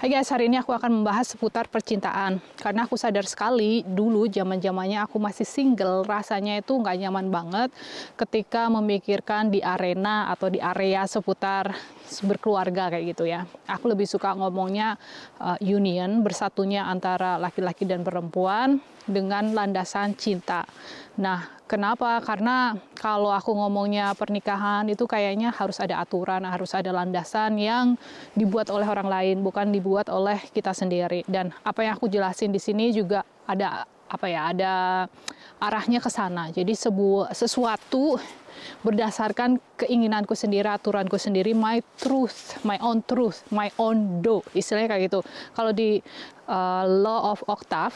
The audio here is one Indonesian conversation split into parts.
Hai guys, hari ini aku akan membahas seputar percintaan. Karena aku sadar sekali, dulu zaman-zamannya aku masih single, rasanya itu nggak nyaman banget ketika memikirkan di arena atau di area seputar berkeluarga kayak gitu ya. Aku lebih suka ngomongnya union, bersatunya antara laki-laki dan perempuan dengan landasan cinta. Nah, kenapa? Karena kalau aku ngomongnya pernikahan itu kayaknya harus ada aturan, harus ada landasan yang dibuat oleh orang lain, bukan dibuat oleh kita sendiri. Dan apa yang aku jelasin di sini juga ada ada arahnya ke sana. Jadi sesuatu berdasarkan keinginanku sendiri, aturanku sendiri, my truth, my own do, istilahnya kayak gitu. Kalau di law of octave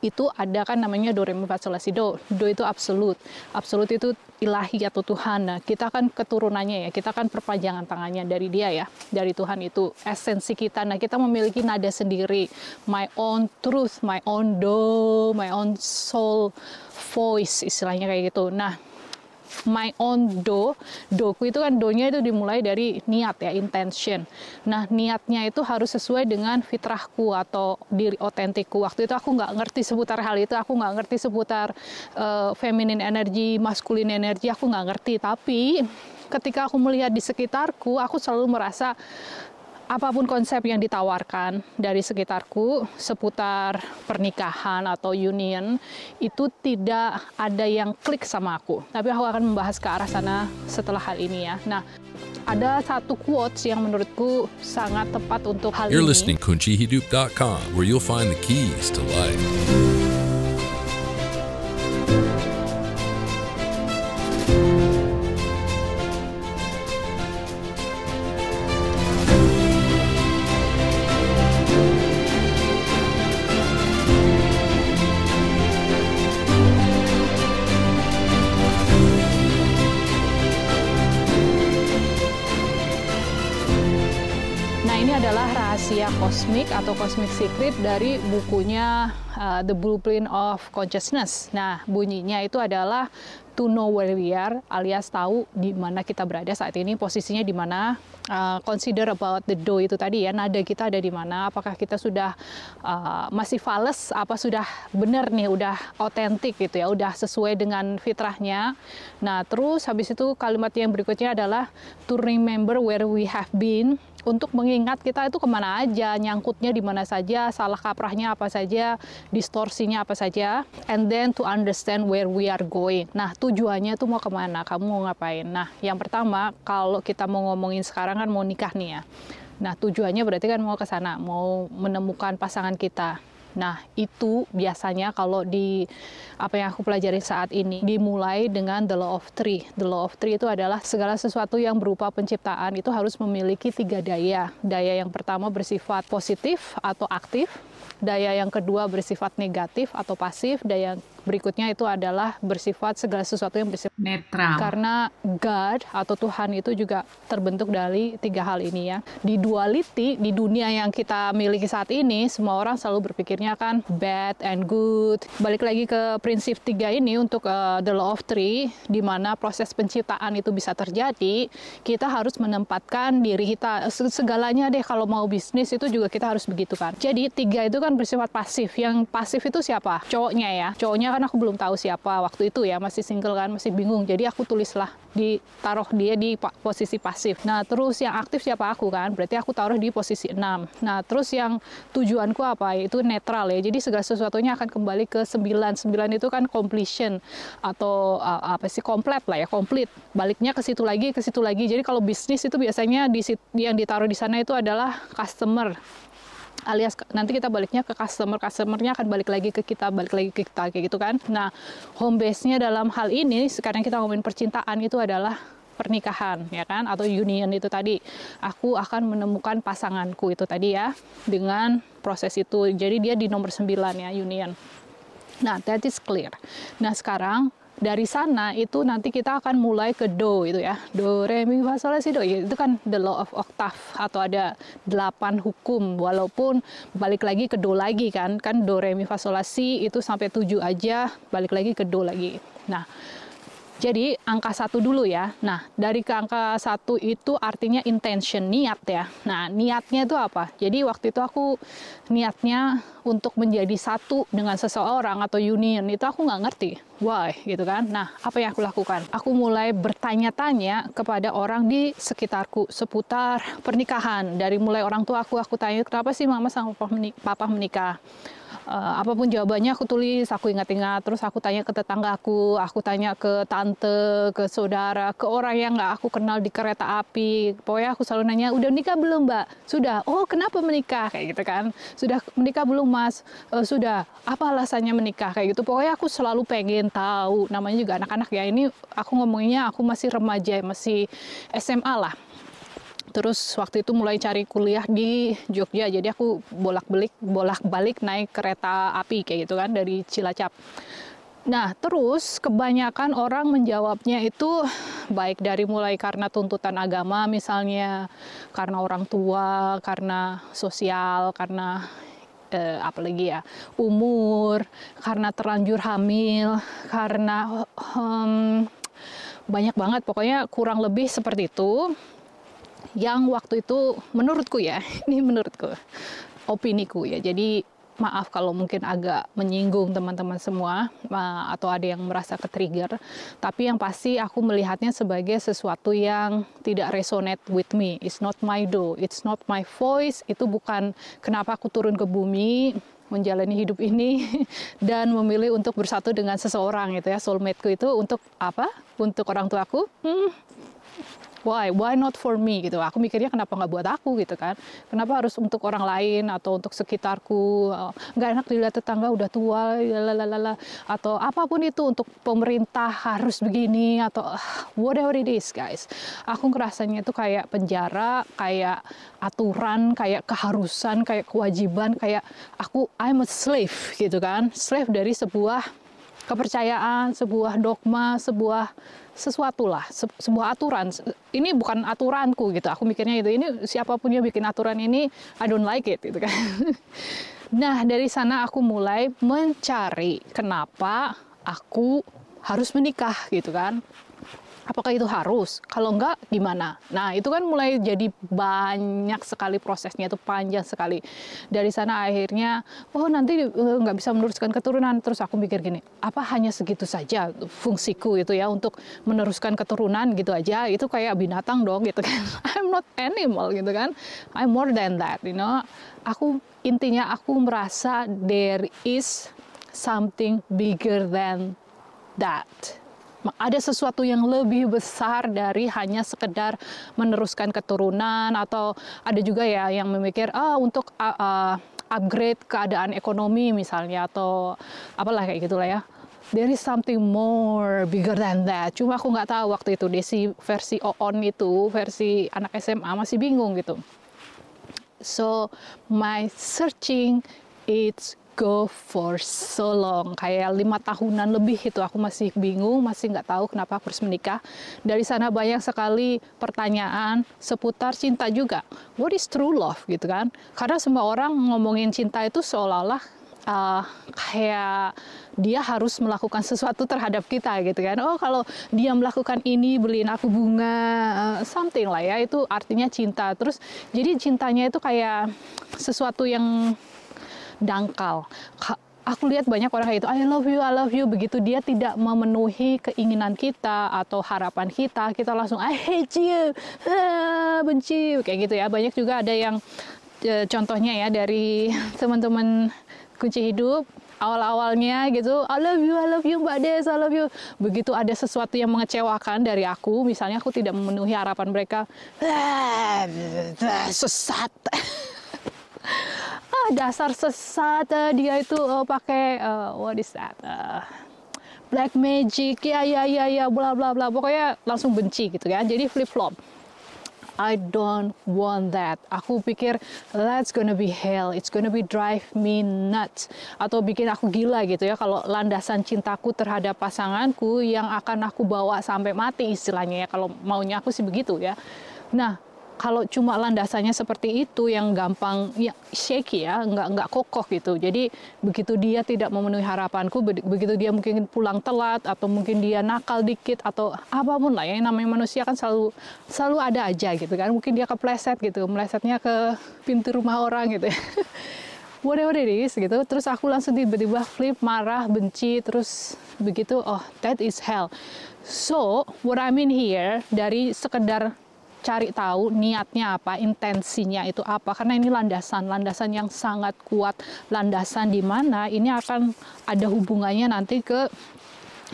itu ada kan namanya do re mi fa sol la si do. Do itu absolut. Absolut itu ilahi atau Tuhan. Nah, kita kan keturunannya ya. Kita kan perpanjangan tangannya dari dia ya. Dari Tuhan itu esensi kita. Nah, kita memiliki nada sendiri. My own truth, my own do, my own soul voice istilahnya kayak gitu. Nah, my own doku itu kan donya itu dimulai dari niat ya, intention. Nah, niatnya itu harus sesuai dengan fitrahku atau diri otentikku. Waktu itu aku nggak ngerti seputar hal itu, aku nggak ngerti seputar feminine energy, masculine energy, aku nggak ngerti. Tapi ketika aku melihat di sekitarku, aku selalu merasa apapun konsep yang ditawarkan dari sekitarku seputar pernikahan atau union itu tidak ada yang klik sama aku. Tapi aku akan membahas ke arah sana setelah hal ini ya. Nah, ada satu quotes yang menurutku sangat tepat untuk hal You're ini. listening kuncihidup.com, where you'll find the keys to life. Ini adalah rahasia kosmik atau cosmic secret dari bukunya The Blueprint of Consciousness. Nah, bunyinya itu adalah to know where we are, alias tahu di mana kita berada saat ini, posisinya di mana. Consider about the do itu tadi ya, nada kita ada di mana, apakah kita sudah masih fales, apa sudah benar nih, udah otentik gitu ya, udah sesuai dengan fitrahnya. Nah, terus habis itu kalimat yang berikutnya adalah to remember where we have been, untuk mengingat kita itu kemana aja, nyangkutnya di mana saja, salah kaprahnya apa saja, distorsinya apa saja, and then to understand where we are going. Nah, tujuannya tuh mau kemana, kamu mau ngapain. Nah, yang pertama, kalau kita mau ngomongin sekarang kan mau nikah nih ya. Nah, tujuannya berarti kan mau ke sana, mau menemukan pasangan kita. Nah, itu biasanya kalau di apa yang aku pelajari saat ini dimulai dengan the law of three. The law of three itu adalah segala sesuatu yang berupa penciptaan itu harus memiliki 3 daya. Daya yang pertama bersifat positif atau aktif. Daya yang kedua bersifat negatif atau pasif. Daya berikutnya itu adalah bersifat segala sesuatu yang bersifat netral. Karena God atau Tuhan itu juga terbentuk dari 3 hal ini ya. Di duality, di dunia yang kita miliki saat ini, semua orang selalu berpikirnya kan bad and good. Balik lagi ke prinsip 3 ini untuk the law of three, di mana proses penciptaan itu bisa terjadi, kita harus menempatkan diri kita, segalanya deh kalau mau bisnis itu juga kita harus begitu kan. Jadi 3 itu kan bersifat pasif. Yang pasif itu siapa? Cowoknya ya. Cowoknya kan aku belum tahu siapa waktu itu ya, masih single kan, masih bingung. Jadi aku tulislah, ditaruh dia di posisi pasif. Nah, terus yang aktif siapa? Aku kan, berarti aku taruh di posisi 6. Nah, terus yang tujuanku apa? Itu netral ya. Jadi segala sesuatunya akan kembali ke 9. 9 itu kan completion atau komplit lah ya, komplit. Baliknya ke situ lagi, ke situ lagi. Jadi kalau bisnis itu biasanya yang ditaruh di sana itu adalah customer, alias nanti kita baliknya ke customernya akan balik lagi ke kita kayak gitu kan. Nah, home base-nya dalam hal ini sekarang kita ngomongin percintaan itu adalah pernikahan ya kan, atau union itu tadi. Aku akan menemukan pasanganku itu tadi ya, dengan proses itu. Jadi dia di nomor 9 ya, union. Nah, that is clear. Nah, sekarang dari sana itu nanti kita akan mulai ke do itu ya. Do, re, mi, fa, sol, la, si, do. Itu kan the law of octave atau ada 8 hukum. Walaupun balik lagi ke do lagi kan. Kan do, re, mi, fa, sol, la, si itu sampai 7 aja, balik lagi ke do lagi. Nah, Jadi angka 1 dulu ya. Nah, dari ke angka 1 itu artinya intention, niat ya. Nah, niatnya itu apa? Jadi waktu itu aku niatnya untuk menjadi satu dengan seseorang atau union, itu aku nggak ngerti. Why? Gitu kan. Nah, apa yang aku lakukan? Aku mulai bertanya-tanya kepada orang di sekitarku seputar pernikahan. Dari mulai orang tua aku tanya, kenapa sih mama sama papa menikah? Apapun jawabannya aku tulis, aku ingat-ingat, terus aku tanya ke tetanggaku, aku tanya ke tante, ke saudara, ke orang yang nggak aku kenal di kereta api. Pokoknya aku selalu nanya, udah nikah belum mbak? Sudah. Oh kenapa menikah? Kayak gitu kan. Sudah menikah belum mas? Sudah. Apa alasannya menikah? Kayak gitu. Pokoknya aku selalu pengen tahu. Namanya juga anak-anak ya. Ini aku ngomonginnya aku masih remaja, masih SMA lah. Terus waktu itu mulai cari kuliah di Jogja, jadi aku bolak-balik naik kereta api kayak gitu kan dari Cilacap. Nah, terus kebanyakan orang menjawabnya itu baik dari mulai karena tuntutan agama misalnya, karena orang tua, karena sosial, karena apalagi ya, umur, karena terlanjur hamil, karena banyak banget, pokoknya kurang lebih seperti itu. Yang waktu itu menurutku ya, ini menurutku, opiniku ya, jadi maaf kalau mungkin agak menyinggung teman-teman semua atau ada yang merasa ke-trigger, tapi yang pasti aku melihatnya sebagai sesuatu yang tidak resonate with me. It's not my do, it's not my voice. Itu bukan kenapa aku turun ke bumi menjalani hidup ini dan memilih untuk bersatu dengan seseorang gitu ya, soulmate-ku itu untuk apa? Untuk orang tuaku? Why not for me gitu. Aku mikirnya kenapa nggak buat aku gitu kan. Kenapa harus untuk orang lain atau untuk sekitarku. Nggak enak dilihat tetangga udah tua, lalalala. Atau apapun itu untuk pemerintah harus begini atau whatever it is guys. Aku ngerasanya itu kayak penjara, kayak aturan, kayak keharusan, kayak kewajiban, kayak I'm a slave gitu kan. Slave dari sebuah kepercayaan, sebuah dogma, sesuatu lah, sebuah aturan. Ini bukan aturanku gitu. Aku mikirnya itu, ini siapapun yang bikin aturan ini, I don't like it gitu kan. Nah, dari sana aku mulai mencari kenapa aku harus menikah gitu kan. Apakah itu harus? Kalau enggak, gimana? Nah, itu kan mulai jadi banyak sekali prosesnya, itu panjang sekali. Dari sana akhirnya, oh nanti nggak bisa meneruskan keturunan. Terus aku mikir gini, apa hanya segitu saja fungsiku itu ya untuk meneruskan keturunan gitu aja? Itu kayak binatang dong gitu kan. I'm not animal gitu kan. I'm more than that, you know. Intinya aku merasa there is something bigger than that. Ada sesuatu yang lebih besar dari hanya sekedar meneruskan keturunan, atau ada juga ya yang memikir untuk upgrade keadaan ekonomi misalnya, atau apalah kayak gitulah ya. There is something more bigger than that. Cuma aku nggak tahu waktu itu Desi versi Oon itu, versi anak SMA masih bingung gitu. So my searching it's go for so long, kayak 5 tahunan lebih itu aku masih bingung, masih nggak tahu kenapa aku harus menikah. Dari sana banyak sekali pertanyaan seputar cinta juga. What is true love gitu kan? Karena semua orang ngomongin cinta itu seolah-olah kayak dia harus melakukan sesuatu terhadap kita gitu kan. Oh kalau dia melakukan ini, beliin aku bunga, something lah ya, itu artinya cinta. Terus jadi cintanya itu kayak sesuatu yang dangkal. Aku lihat banyak orang kayak itu, I love you, begitu dia tidak memenuhi keinginan kita atau harapan kita, kita langsung I hate you, benci, kayak gitu ya. Banyak juga ada yang contohnya ya dari teman-teman kunci hidup, awal-awalnya gitu, I love you Mbak Des, I love you. Begitu ada sesuatu yang mengecewakan dari aku, misalnya aku tidak memenuhi harapan mereka, sesat. Dasar sesat, dia itu pakai what is that, black magic, ya bla bla bla, pokoknya langsung benci gitu kan. Jadi flip flop. I don't want that. Aku pikir that's gonna be hell, it's gonna be drive me nuts, atau bikin aku gila gitu ya kalau landasan cintaku terhadap pasanganku yang akan aku bawa sampai mati istilahnya ya, kalau maunya aku sih begitu ya. Nah, kalau cuma landasannya seperti itu yang gampang ya shaky ya, nggak kokoh gitu. Jadi begitu dia tidak memenuhi harapanku, begitu dia mungkin pulang telat atau mungkin dia nakal dikit atau apapun lah ya, yang namanya manusia kan selalu ada aja gitu kan. Mungkin dia kepleset gitu, melesetnya ke pintu rumah orang gitu ya. Whatever it is gitu, terus aku langsung tiba-tiba flip, marah, benci, terus begitu, oh that is hell. So what I mean here, dari sekedar cari tahu niatnya apa, intensinya itu apa, karena ini landasan yang sangat kuat, landasan di mana ini akan ada hubungannya nanti ke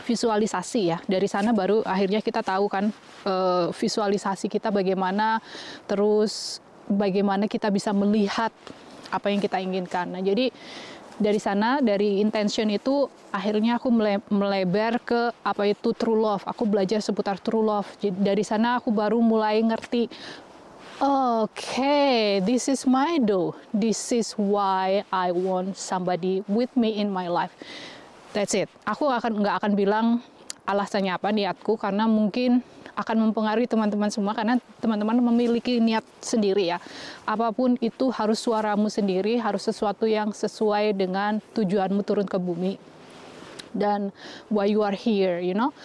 visualisasi ya. Dari sana baru akhirnya kita tahu kan visualisasi kita bagaimana, terus bagaimana kita bisa melihat apa yang kita inginkan. Nah, jadi dari sana, dari intention itu, akhirnya aku melebar ke apa itu true love. Aku belajar seputar true love. Jadi dari sana aku baru mulai ngerti, okay, this is my do. This is why I want somebody with me in my life. That's it. Aku nggak akan bilang alasannya apa, niatku, karena mungkin akan mempengaruhi teman-teman semua, karena teman-teman memiliki niat sendiri ya. Apapun itu harus suaramu sendiri, harus sesuatu yang sesuai dengan tujuanmu turun ke bumi. Dan why you are here, you know.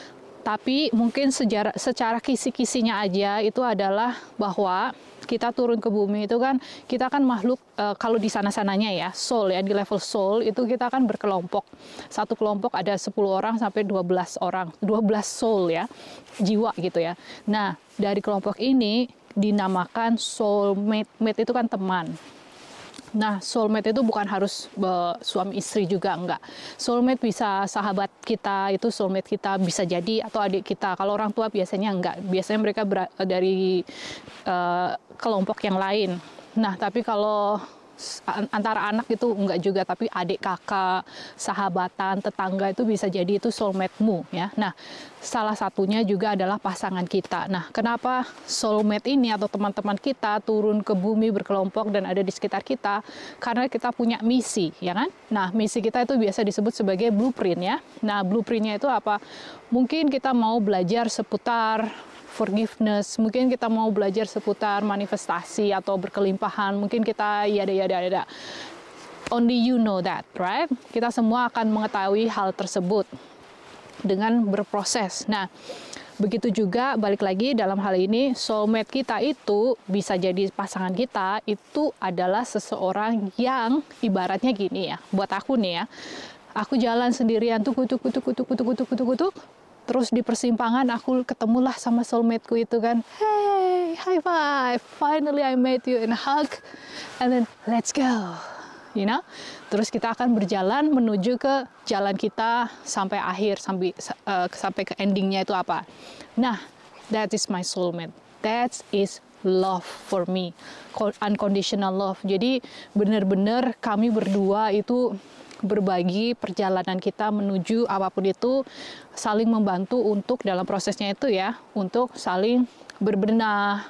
Tapi mungkin secara kisi-kisinya aja itu adalah bahwa kita turun ke bumi itu kan, kita kan makhluk, kalau di sana-sananya ya, soul ya, di level soul itu kita kan berkelompok. Satu kelompok ada 10 orang sampai 12 orang, 12 soul ya, jiwa gitu ya. Nah, dari kelompok ini dinamakan soulmate. Mate itu kan teman. Nah, soulmate itu bukan harus suami istri juga, enggak. Soulmate bisa sahabat kita, itu soulmate kita bisa jadi, atau adik kita. Kalau orang tua biasanya enggak. Biasanya mereka dari kelompok yang lain. Nah, tapi kalau antara anak itu enggak juga, tapi adik, kakak, sahabatan, tetangga itu bisa jadi itu soulmate-mu ya. Nah, salah satunya juga adalah pasangan kita. Nah, kenapa soulmate ini atau teman-teman kita turun ke bumi berkelompok dan ada di sekitar kita? Karena kita punya misi, ya kan? Nah, misi kita itu biasa disebut sebagai blueprint ya. Nah, blueprint-nya itu apa? Mungkin kita mau belajar seputar forgiveness, mungkin kita mau belajar seputar manifestasi atau berkelimpahan, mungkin kita yada. Only you know that, right? Kita semua akan mengetahui hal tersebut dengan berproses. Nah, begitu juga balik lagi dalam hal ini, soulmate kita itu bisa jadi pasangan kita, itu adalah seseorang yang ibaratnya gini ya, buat aku nih ya, aku jalan sendirian tuk, terus di persimpangan aku ketemulah sama soulmate-ku itu kan. Hey, high five. Finally I met you in a hug. And then let's go. You know? Terus kita akan berjalan menuju ke jalan kita sampai akhir, sampai ke endingnya itu apa. Nah, that is my soulmate. That is love for me. Unconditional love. Jadi benar-benar kami berdua itu berbagi perjalanan kita menuju apapun itu, saling membantu untuk dalam prosesnya itu ya, untuk saling berbenah,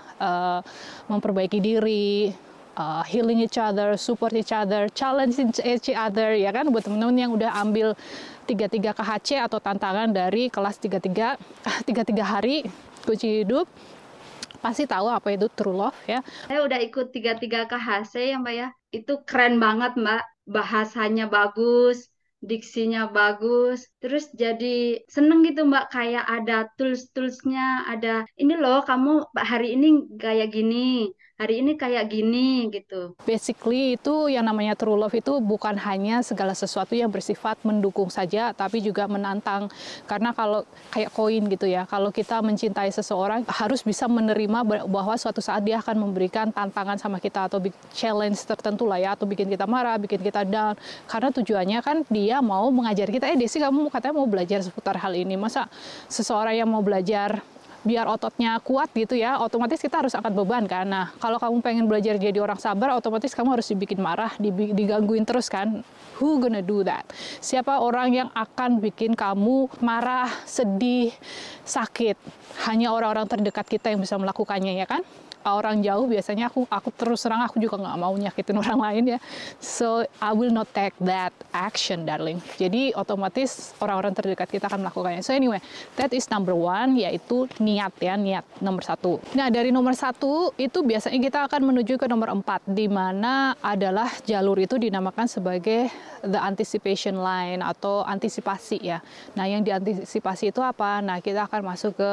memperbaiki diri, healing each other, support each other, challenge each other, ya kan, buat teman-teman yang udah ambil 33 KHC atau tantangan dari kelas 33 hari kunci hidup, pasti tahu apa itu true love ya. Saya udah ikut 33 KHC ya Mbak ya, itu keren banget Mbak. Bahasanya bagus, diksinya bagus, terus jadi seneng gitu Mbak, kayak ada tools-toolsnya, ada ini loh kamu hari ini kayak gini, hari ini kayak gini gitu. Basically itu yang namanya true love itu bukan hanya segala sesuatu yang bersifat mendukung saja, tapi juga menantang. Karena kalau kayak koin gitu ya, kalau kita mencintai seseorang harus bisa menerima bahwa suatu saat dia akan memberikan tantangan sama kita atau challenge tertentu lah ya, atau bikin kita marah, bikin kita down. Karena tujuannya kan dia mau mengajar kita, Desi kamu katanya mau belajar seputar hal ini. Masa seseorang yang mau belajar biar ototnya kuat gitu ya, otomatis kita harus angkat beban kan. Nah, kalau kamu pengen belajar jadi orang sabar, otomatis kamu harus dibikin marah, digangguin terus kan. Who gonna do that? Siapa orang yang akan bikin kamu marah, sedih, sakit? Hanya orang-orang terdekat kita yang bisa melakukannya ya kan. orang jauh biasanya aku terus terang aku juga nggak mau nyakitin orang lain ya. So I will not take that action, darling. Jadi otomatis orang-orang terdekat kita akan melakukannya. So anyway, that is number one, yaitu niat ya, niat nomor 1. Nah dari nomor 1 itu biasanya kita akan menuju ke nomor 4, di mana adalah jalur itu dinamakan sebagai the anticipation line atau antisipasi ya. Nah yang diantisipasi itu apa? Nah kita akan masuk ke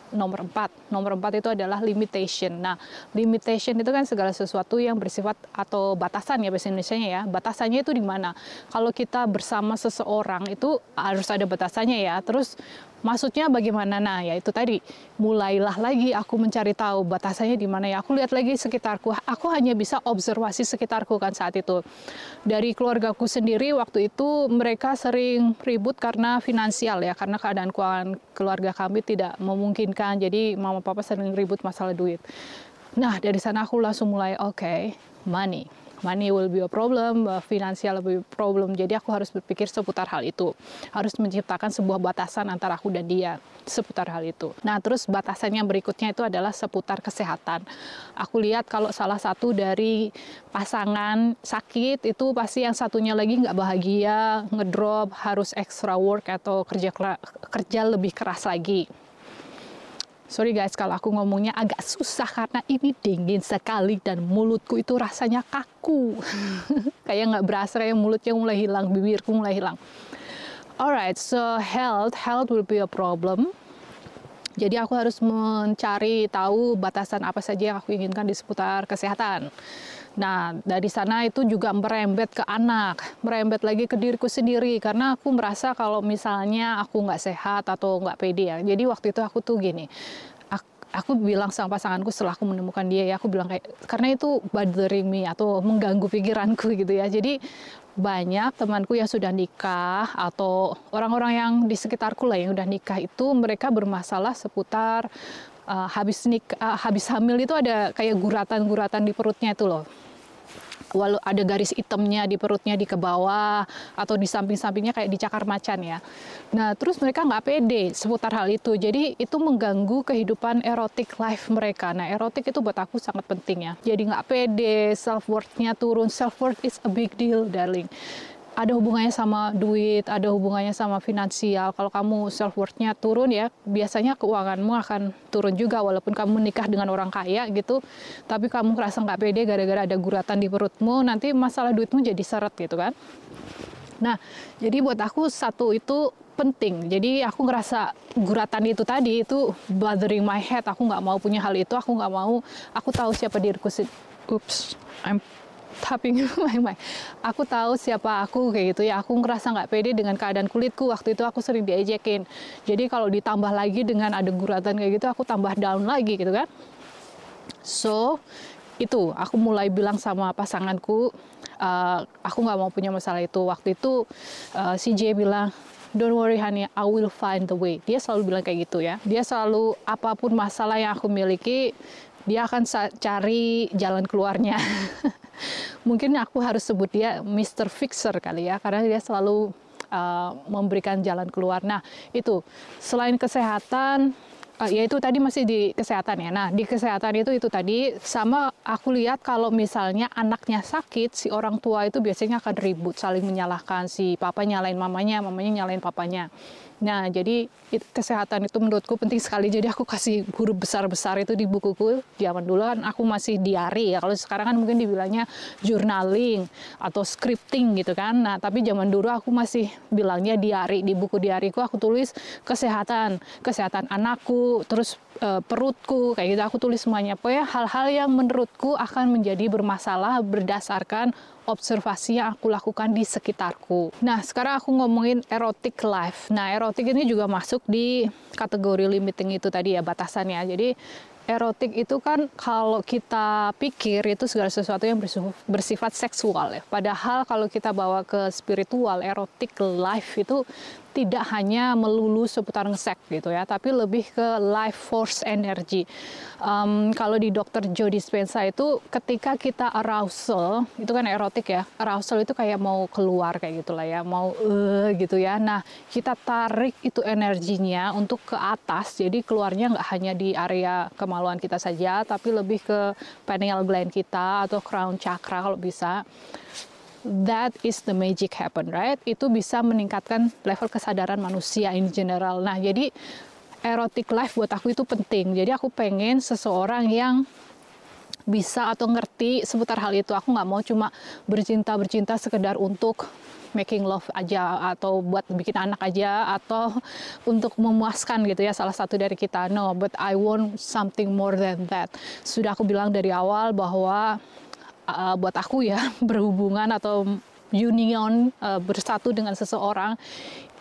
nomor 4. Nomor 4 itu adalah limitation. Nah, limitation itu kan segala sesuatu yang bersifat atau batasan ya bahasa Indonesianya ya. Batasannya itu di mana? Kalau kita bersama seseorang itu harus ada batasannya ya. Terus maksudnya bagaimana? Nah, ya itu tadi. Mulailah lagi aku mencari tahu batasannya di mana ya. Aku lihat lagi sekitarku. Aku hanya bisa observasi sekitarku kan saat itu. Dari keluargaku sendiri waktu itu mereka sering ribut karena finansial ya. Karena keadaan keuangan keluarga kami tidak memungkinkan. Jadi mama papa sering ribut masalah duit. Nah, dari sana aku langsung mulai money. Money will be a problem, finansial will be a problem. Jadi aku harus berpikir seputar hal itu. Harus menciptakan sebuah batasan antara aku dan dia seputar hal itu. Nah, terus batasan yang berikutnya itu adalah seputar kesehatan. Aku lihat kalau salah satu dari pasangan sakit, itu pasti yang satunya lagi nggak bahagia, ngedrop, harus extra work atau kerja lebih keras lagi. Sorry guys, kalau aku ngomongnya agak susah karena ini dingin sekali dan mulutku itu rasanya kaku. Kayak nggak berasa, kayak mulutnya mulai hilang, bibirku mulai hilang. Alright, so health will be a problem. Jadi aku harus mencari tahu batasan apa saja yang aku inginkan di seputar kesehatan. Nah, dari sana itu juga merembet ke anak, merembet lagi ke diriku sendiri. Karena aku merasa kalau misalnya aku nggak sehat atau nggak pede ya. Jadi waktu itu aku tuh gini, aku bilang sama pasanganku setelah aku menemukan dia ya, aku bilang kayak, karena itu bothering me atau mengganggu pikiranku gitu ya. Jadi banyak temanku yang sudah nikah atau orang-orang yang di sekitarku lah yang udah nikah itu mereka bermasalah seputar habis hamil itu ada kayak guratan-guratan di perutnya itu loh. Walau ada garis hitamnya di perutnya di ke bawah atau di samping-sampingnya kayak dicakar macan ya. Nah terus mereka nggak pede seputar hal itu. Jadi itu mengganggu kehidupan erotic life mereka. Nah erotik itu buat aku sangat penting ya. Jadi nggak pede, self worth-nya turun. Self worth is a big deal, darling. Ada hubungannya sama duit, ada hubungannya sama finansial. Kalau kamu self worth-nya turun ya, biasanya keuanganmu akan turun juga walaupun kamu menikah dengan orang kaya gitu. Tapi kamu ngerasa nggak pede gara-gara ada guratan di perutmu, nanti masalah duitmu jadi seret gitu kan. Nah, jadi buat aku satu itu penting. Jadi aku ngerasa guratan itu tadi itu bothering my head. Aku nggak mau punya hal itu, aku nggak mau. Aku tahu siapa diriku sendiri. Oops, I'm tapping my mic. Aku tahu siapa aku kayak gitu ya. Aku ngerasa nggak pede dengan keadaan kulitku. Waktu itu aku sering diejekin. Jadi kalau ditambah lagi dengan ada guratan kayak gitu, aku tambah down lagi gitu kan. So itu aku mulai bilang sama pasanganku, aku nggak mau punya masalah itu. Waktu itu si J bilang, don't worry honey, I will find the way. Dia selalu bilang kayak gitu ya. Dia selalu apapun masalah yang aku miliki, dia akan cari jalan keluarnya. Mungkin aku harus sebut dia Mr. Fixer kali ya, karena dia selalu memberikan jalan keluar. Nah, itu selain kesehatan, ya itu tadi masih di kesehatan ya. Nah, di kesehatan itu tadi sama aku lihat kalau misalnya anaknya sakit, si orang tua itu biasanya akan ribut, saling menyalahkan. Si papa nyalain mamanya, mamanya nyalain papanya. Nah, jadi kesehatan itu menurutku penting sekali. Jadi aku kasih huruf besar-besar itu di bukuku. Zaman dulu kan aku masih diary ya. Kalau sekarang kan mungkin dibilangnya journaling atau scripting gitu kan. Nah, tapi zaman dulu aku masih bilangnya diary. Di buku diaryku aku tulis kesehatan anakku, terus perutku, kayak gitu aku tulis semuanya. Pokoknya hal-hal yang menurutku akan menjadi bermasalah berdasarkan observasi yang aku lakukan di sekitarku. Nah, sekarang aku ngomongin erotic life. Nah, erotic ini juga masuk di kategori limiting itu tadi ya, batasannya. Jadi, erotik itu kan kalau kita pikir itu segala sesuatu yang bersifat seksual ya. Padahal kalau kita bawa ke spiritual, erotic life itu tidak hanya melulu seputar ngesek gitu ya, tapi lebih ke life force energy. Kalau di Dr. Joe Dispenza itu ketika kita arousal, itu kan erotik ya, arousal itu kayak mau keluar kayak gitulah ya, mau gitu ya. Nah, kita tarik itu energinya untuk ke atas, jadi keluarnya nggak hanya di area kemaluan kemaluan kita saja, tapi lebih ke pineal gland kita atau crown chakra kalau bisa. That is the magic happen, right? Itu bisa meningkatkan level kesadaran manusia in general. Nah, jadi erotic life buat aku itu penting. Jadi aku pengen seseorang yang bisa atau ngerti seputar hal itu. Aku nggak mau cuma bercinta sekedar untuk making love aja, atau buat bikin anak aja, atau untuk memuaskan gitu ya salah satu dari kita. No, but I want something more than that. Sudah aku bilang dari awal bahwa buat aku ya, berhubungan atau union, bersatu dengan seseorang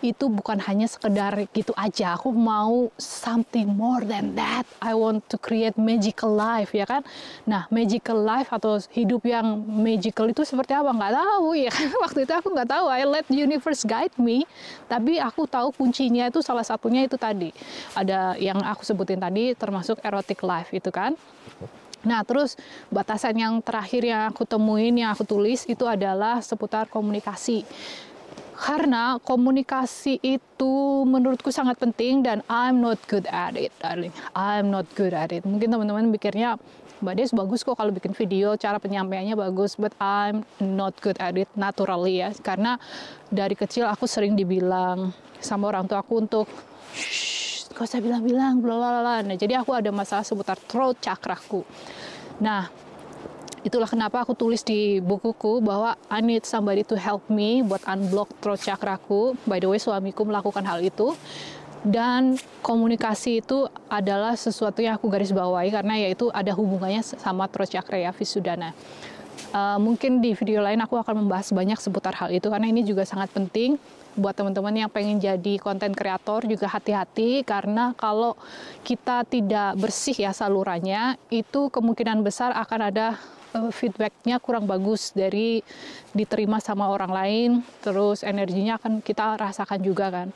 itu bukan hanya sekedar gitu aja. Aku mau something more than that. I want to create magical life, ya kan? Nah, magical life atau hidup yang magical itu seperti apa? Nggak tahu, ya kan? Waktu itu aku nggak tahu. I let the universe guide me. Tapi aku tahu kuncinya itu salah satunya itu tadi. Ada yang aku sebutin tadi, termasuk erotic life itu kan. Nah, terus batasan yang terakhir yang aku temuin, yang aku tulis itu adalah seputar komunikasi. Karena komunikasi itu menurutku sangat penting dan I'm not good at it, darling. I'm not good at it. Mungkin teman-teman pikirnya, Mbak Des bagus kok kalau bikin video, cara penyampaiannya bagus, but I'm not good at it naturally ya. Karena dari kecil aku sering dibilang sama orang tua aku untuk gak usah bilang-bilang, blablabla. Nah, jadi aku ada masalah seputar throat chakraku. Nah, itulah kenapa aku tulis di bukuku bahwa I need somebody to help me buat unblock throat chakraku. By the way, suamiku melakukan hal itu. Dan komunikasi itu adalah sesuatu yang aku garis bawahi karena yaitu ada hubungannya sama throat chakra ya, Visuddhana. Mungkin di video lain aku akan membahas banyak seputar hal itu karena ini juga sangat penting. Buat teman-teman yang pengen jadi konten kreator juga hati-hati karena kalau kita tidak bersih ya salurannya, itu kemungkinan besar akan ada feedbacknya kurang bagus dari diterima sama orang lain, terus energinya akan kita rasakan juga kan.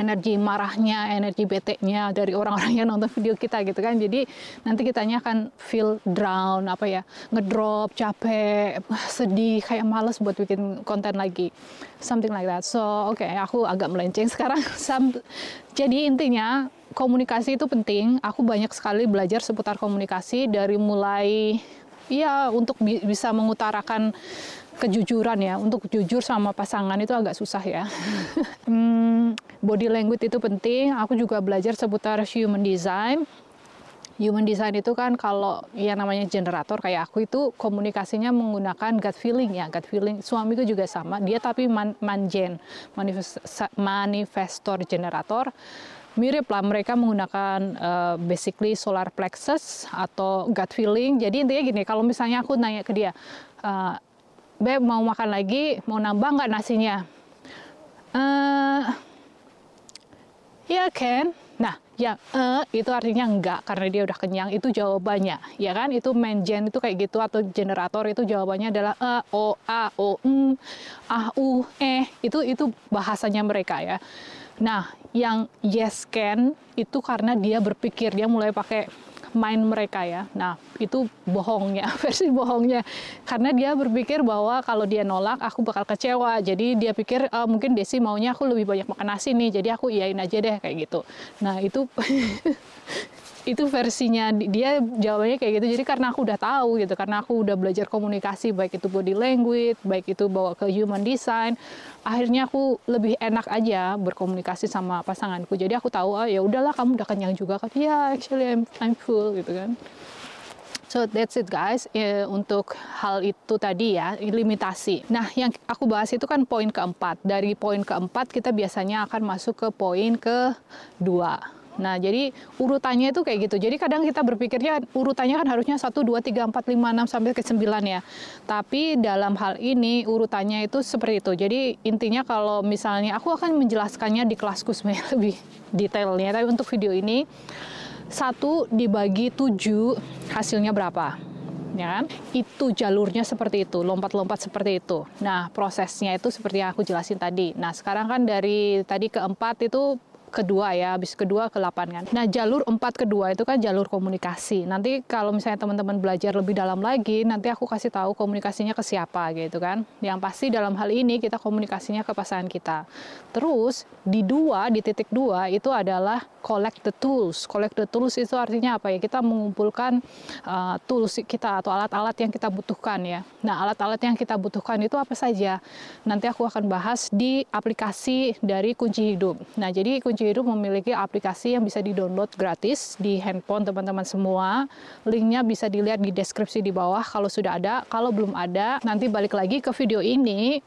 Energi marahnya, energi bete-nya dari orang-orang yang nonton video kita gitu kan. Jadi nanti kitanya akan feel down, ngedrop, capek, sedih, kayak males buat bikin konten lagi. Something like that. So, oke, aku agak melenceng sekarang. Jadi intinya komunikasi itu penting. Aku banyak sekali belajar seputar komunikasi dari mulai ya untuk bisa mengutarakan kejujuran ya. Untuk jujur sama pasangan itu agak susah ya. Body language itu penting. Aku juga belajar seputar human design. Human design itu kan kalau yang namanya generator kayak aku itu komunikasinya menggunakan gut feeling ya, gut feeling. Suamiku juga sama, dia tapi mangen, manifestor generator. Mirip lah, mereka menggunakan basically solar plexus atau gut feeling. Jadi intinya gini, kalau misalnya aku nanya ke dia, Beb mau makan lagi, mau nambah nggak nasinya? Ya kan? Nah, yang itu artinya enggak karena dia udah kenyang, itu jawabannya, ya kan? Itu mangen itu kayak gitu atau generator itu jawabannya adalah o, a, o, ah, itu bahasanya mereka ya. Nah, yang yes can itu karena dia berpikir, dia mulai pakai mind mereka ya. Nah, itu bohongnya, versi bohongnya. Karena dia berpikir bahwa kalau dia nolak, aku bakal kecewa. Jadi dia pikir, mungkin Desi maunya aku lebih banyak makan nasi nih, jadi aku iyain aja deh, kayak gitu. Nah, itu itu versinya dia, jawabannya kayak gitu. Jadi karena aku udah tahu gitu, karena aku udah belajar komunikasi, baik itu body language, baik itu bawa ke human design, akhirnya aku lebih enak aja berkomunikasi sama pasanganku. Jadi aku tahu, ya udahlah kamu udah kenyang juga kan. Ya, actually I'm full gitu kan. So that's it guys, untuk hal itu tadi ya, limitasi. Nah, yang aku bahas itu kan poin keempat. Dari poin keempat kita biasanya akan masuk ke poin kedua. Nah, jadi urutannya itu kayak gitu. Jadi kadang kita berpikirnya urutannya kan harusnya 1, 2, 3, 4, 5, 6, sampai ke 9 ya. Tapi dalam hal ini urutannya itu seperti itu. Jadi intinya kalau misalnya aku akan menjelaskannya di kelasku sebenarnya lebih detailnya. Tapi untuk video ini, 1 dibagi 7 hasilnya berapa? Ya kan? Itu jalurnya seperti itu, lompat-lompat seperti itu. Nah, prosesnya itu seperti yang aku jelasin tadi. Nah, sekarang kan dari tadi keempat itu kedua ya, habis kedua ke 8 kan. Nah, jalur 4 kedua itu kan jalur komunikasi. Nanti kalau misalnya teman-teman belajar lebih dalam lagi, nanti aku kasih tahu komunikasinya ke siapa gitu kan. Yang pasti dalam hal ini kita komunikasinya ke pasangan kita. Terus di titik 2 itu adalah collect the tools. Collect the tools itu artinya apa ya? Kita mengumpulkan tools kita atau alat-alat yang kita butuhkan ya. Nah, alat-alat yang kita butuhkan itu apa saja? Nanti aku akan bahas di aplikasi dari Kunci Hidup. Nah, jadi Kunci Hidup memiliki aplikasi yang bisa di-download gratis di handphone teman-teman semua. Linknya bisa dilihat di deskripsi di bawah kalau sudah ada. Kalau belum ada, nanti balik lagi ke video ini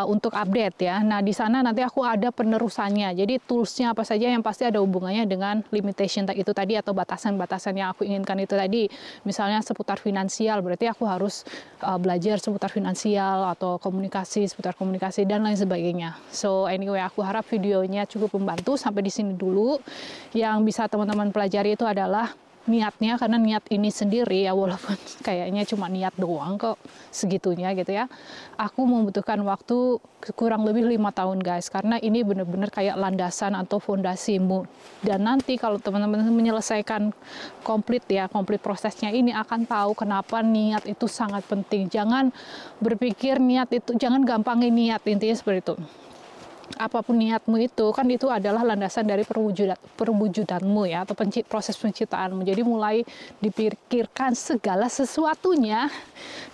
untuk update ya. Nah, di sana nanti aku ada penerusannya. Jadi toolsnya apa saja yang pasti ada hubungannya dengan limitation itu tadi atau batasan-batasan yang aku inginkan itu tadi. Misalnya seputar finansial, berarti aku harus belajar seputar finansial atau komunikasi, seputar komunikasi dan lain sebagainya. So anyway, aku harap videonya cukup membantu. Sampai di sini dulu. Yang bisa teman-teman pelajari itu adalah niatnya, karena niat ini sendiri ya, walaupun kayaknya cuma niat doang kok segitunya gitu ya, aku membutuhkan waktu kurang lebih 5 tahun guys, karena ini benar-benar kayak landasan atau fondasimu. Dan nanti kalau teman-teman menyelesaikan komplit prosesnya ini, akan tahu kenapa niat itu sangat penting. Jangan berpikir niat itu, jangan gampangin niat, intinya seperti itu. Apapun niatmu itu kan itu adalah landasan dari perwujudanmu ya, atau proses penciptaanmu. Jadi mulai dipikirkan segala sesuatunya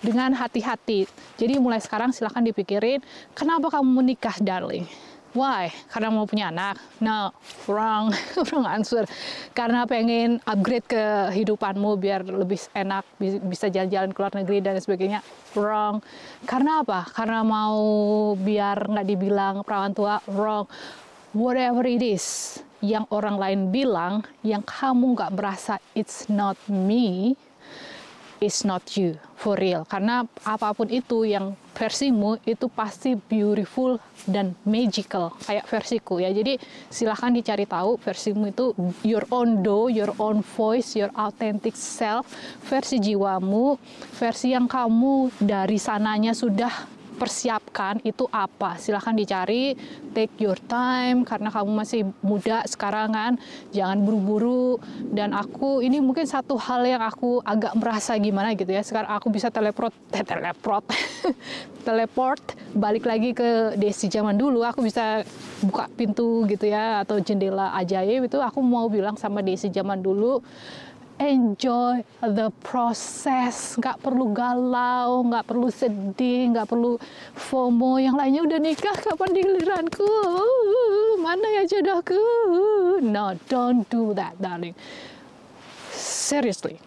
dengan hati-hati. Jadi mulai sekarang silahkan dipikirin, kenapa kamu menikah darling? Why? Karena mau punya anak? No, wrong. Wrong answer. Karena pengen upgrade kehidupanmu biar lebih enak, bisa jalan-jalan ke luar negeri dan sebagainya. Wrong. Karena apa? Karena mau biar nggak dibilang perawan tua. Wrong. Whatever it is yang orang lain bilang, yang kamu nggak merasa it's not me, it's not you, for real. Karena apapun itu yang versimu itu pasti beautiful dan magical, kayak versiku ya. Jadi silahkan dicari tahu versimu itu your own your own voice, your authentic self, versi jiwamu, versi yang kamu dari sananya sudah persiapkan itu apa. Silahkan dicari, take your time, karena kamu masih muda sekarang kan, jangan buru-buru. Dan aku, ini mungkin satu hal yang aku agak merasa gimana gitu ya, sekarang aku bisa teleport balik lagi ke Desi zaman dulu. Aku bisa buka pintu gitu ya, atau jendela ajaib itu. Aku mau bilang sama Desi zaman dulu, enjoy the process, nggak perlu galau, nggak perlu sedih, nggak perlu FOMO. Yang lainnya udah nikah, kapan giliranku? Mana ya jodohku? No, don't do that, darling. Seriously,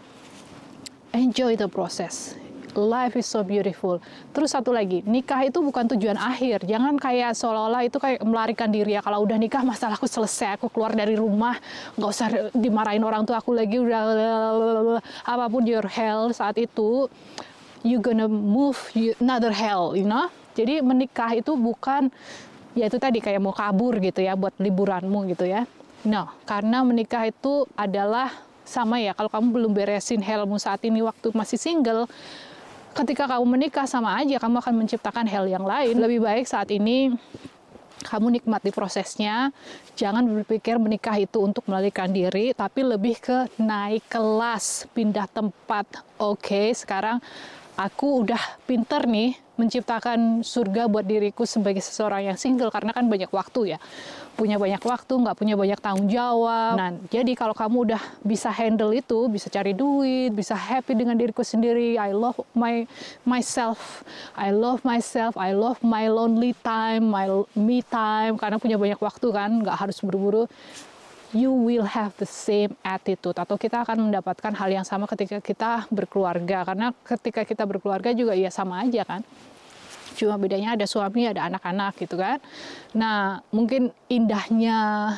enjoy the process. Life is so beautiful. Terus satu lagi, nikah itu bukan tujuan akhir. Jangan kayak seolah-olah itu kayak melarikan diri ya. Kalau udah nikah masalahku selesai, aku keluar dari rumah, nggak usah dimarahin orang tua aku lagi, udah apapun your hell saat itu, you gonna move another hell, you know. Jadi menikah itu bukan, ya itu tadi kayak mau kabur gitu ya, buat liburanmu gitu ya. No, karena menikah itu adalah sama ya, kalau kamu belum beresin hellmu saat ini waktu masih single, ketika kamu menikah sama aja kamu akan menciptakan hell yang lain. Lebih baik saat ini kamu nikmati prosesnya. Jangan berpikir menikah itu untuk melarikan diri, tapi lebih ke naik kelas, pindah tempat. Oke, sekarang aku udah pinter nih menciptakan surga buat diriku sebagai seseorang yang single, karena kan banyak waktu ya, punya banyak waktu, nggak punya banyak tanggung jawab. Nah, jadi kalau kamu udah bisa handle itu, bisa cari duit, bisa happy dengan diriku sendiri, I love myself, I love my lonely time, my me time, karena punya banyak waktu kan, nggak harus buru-buru. You will have the same attitude, atau kita akan mendapatkan hal yang sama ketika kita berkeluarga. Karena ketika kita berkeluarga juga ya sama aja kan, cuma bedanya ada suami, ada anak-anak gitu kan. Nah, mungkin indahnya,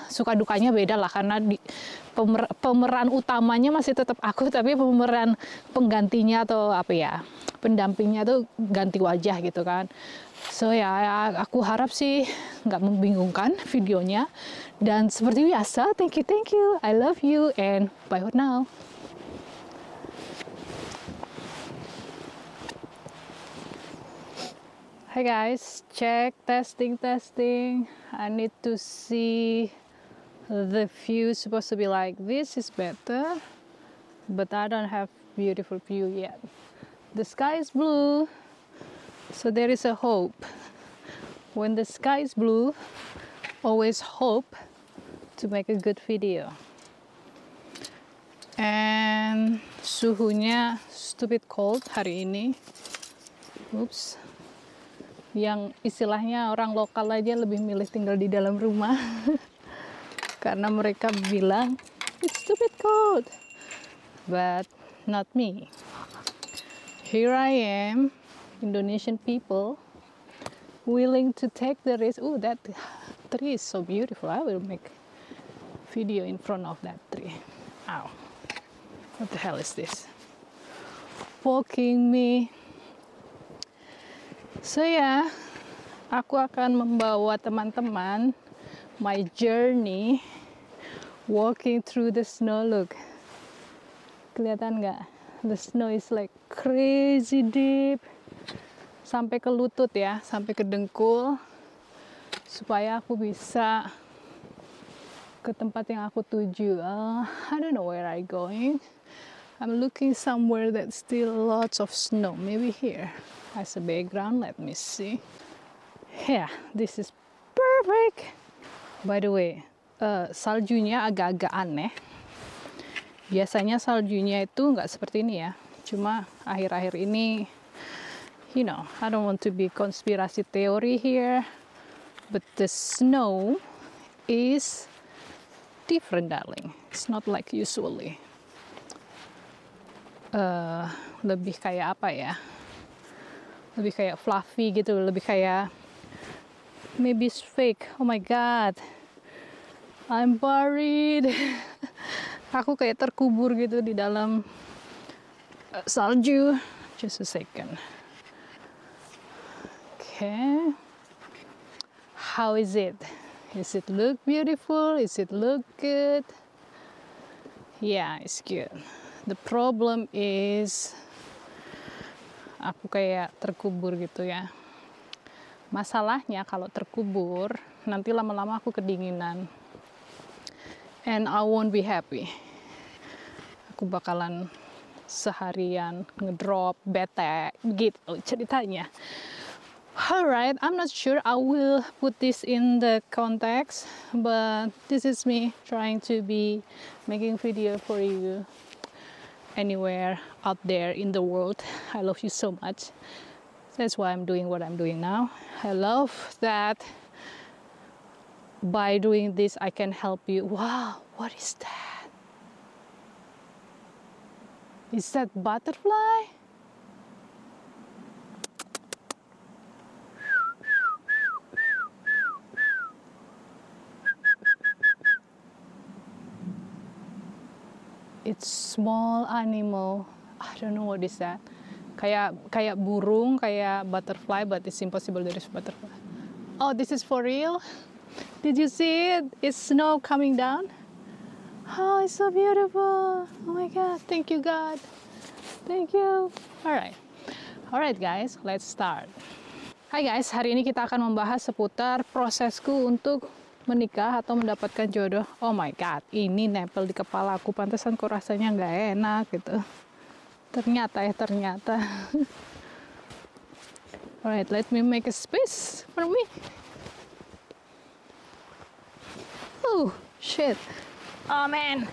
suka dukanya beda lah, karena pemeran utamanya masih tetap aku, tapi pemeran penggantinya atau apa ya, pendampingnya tuh ganti wajah gitu kan. So ya, aku harap sih nggak membingungkan videonya. Dan seperti biasa, thank you, I love you, and bye for now. Hi guys, check, testing. I need to see the view supposed to be like this is better, but I don't have beautiful view yet. The sky is blue, so there is a hope. When the sky is blue, always hope to make a good video. And suhunya stupid cold hari ini. Oops. Yang istilahnya orang lokal aja lebih milih tinggal di dalam rumah. Karena mereka bilang it's stupid cold. But not me. Here I am, Indonesian people, willing to take the risk. Oh, that tree is so beautiful. I will make video in front of that tree. Ow. What the hell is this? Poking me. So ya, aku akan membawa teman-teman my journey walking through the snow. Look. Kelihatan nggak? The snow is like crazy deep. Sampai ke lutut ya, sampai ke dengkul. Supaya aku bisa ke tempat yang aku tuju. I don't know where I'm going. I'm looking somewhere that's still lots of snow. Maybe here. As a background, let me see. Yeah, this is perfect. By the way, saljunya agak-agak aneh. Biasanya saljunya itu nggak seperti ini ya. Cuma akhir-akhir ini, you know, I don't want to be conspiracy theory here, but the snow is different, darling. It's not like usually. Lebih kayak apa ya? Lebih kayak fluffy gitu, lebih kayak maybe it's fake. Oh my god, I'm buried. Aku kayak terkubur gitu di dalam salju. Just a second. Okay. How is it? Is it look beautiful? Is it look good? Yeah, it's good. The problem is aku kayak terkubur gitu ya. Masalahnya kalau terkubur, nanti lama-lama aku kedinginan. And I won't be happy. Aku bakalan seharian ngedrop, bete, gitu ceritanya. Alright, I'm not sure I will put this in the context, but this is me trying to be making video for you anywhere out there in the world. I love you so much. That's why I'm doing what I'm doing now. I love that by doing this I can help you. Wow, what is that? Is that butterfly? It's small animal. I don't know what is that. Kayak burung, kayak butterfly, but it's impossible there is butterfly. Oh, this is for real? Did you see it? It's snow coming down. Oh, it's so beautiful. Oh my god, thank you God. Thank you. Alright guys, let's start. Hai guys, hari ini kita akan membahas seputar prosesku untuk menikah atau mendapatkan jodoh. Oh my god, ini nempel di kepala aku, pantesan kok rasanya nggak enak gitu. Ternyata. Alright, let me make a space for me. Oh shit. Oh man.